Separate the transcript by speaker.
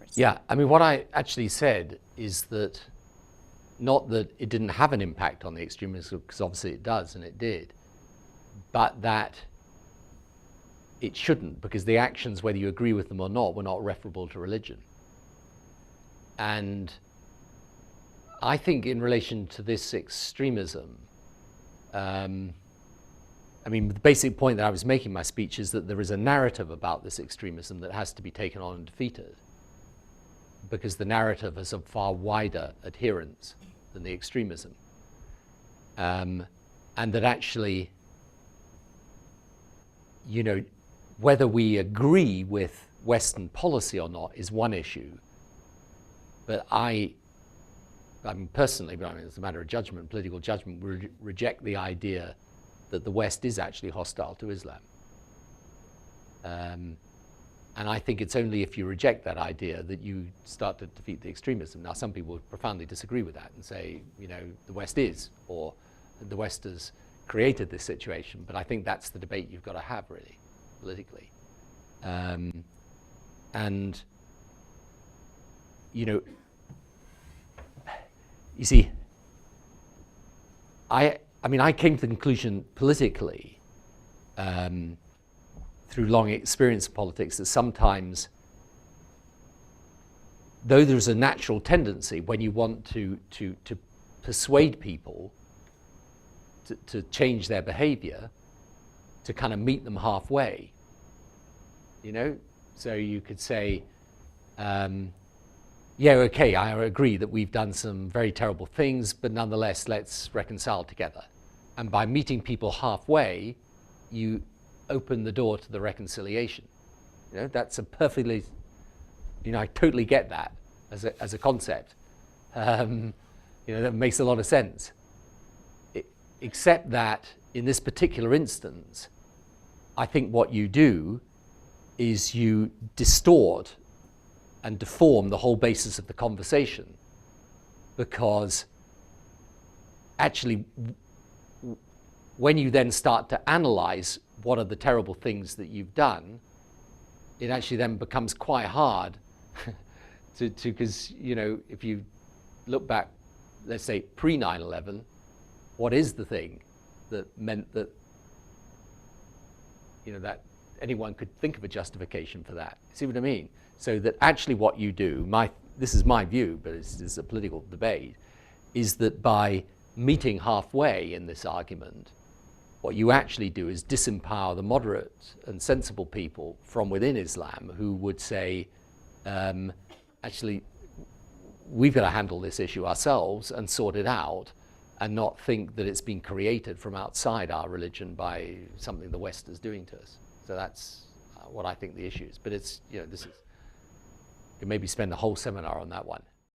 Speaker 1: first.
Speaker 2: Yeah, I mean, what I actually said is that not that it didn't have an impact on the extremism, because obviously it does, and it did, but that it shouldn't, because the actions, whether you agree with them or not, were not referable to religion. And I think in relation to this extremism, I mean, the basic point that I was making in my speech is that there is a narrative about this extremism that has to be taken on and defeated, because the narrative has a far wider adherence than the extremism. And that actually, you know, whether we agree with Western policy or not is one issue. But I mean, personally, but I mean, it's a matter of judgment, political judgment, we reject the idea that the West is actually hostile to Islam. And I think it's only if you reject that idea that you start to defeat the extremism. Now, some people profoundly disagree with that and say, you know, the West is, or the West has created this situation. But I think that's the debate you've got to have, really, politically. And, you know, you see, I mean, I came to the conclusion politically, through long experience in politics, that sometimes, though there's a natural tendency when you want to persuade people to change their behavior, to kind of meet them halfway, you know? So you could say, yeah, okay, I agree that we've done some very terrible things, but nonetheless, let's reconcile together. And by meeting people halfway, you open the door to the reconciliation. You know, that's a perfectly, you know, I totally get that as a concept. You know, that makes a lot of sense. Except that in this particular instance, I think what you do is you distort and deform the whole basis of the conversation, because actually when you then start to analyze what are the terrible things that you've done, it actually then becomes quite hard because, you know, if you look back, let's say pre 9/11, what is the thing that meant that, you know, that anyone could think of a justification for that? See what I mean? So that actually what you do, this is my view, but it's a political debate, is that by meeting halfway in this argument, what you actually do is disempower the moderate and sensible people from within Islam who would say, actually, we've got to handle this issue ourselves and sort it out, and not think that it's been created from outside our religion by something the West is doing to us. So that's what I think the issue is. But it's, you know, this is, you can maybe spend a whole seminar on that one.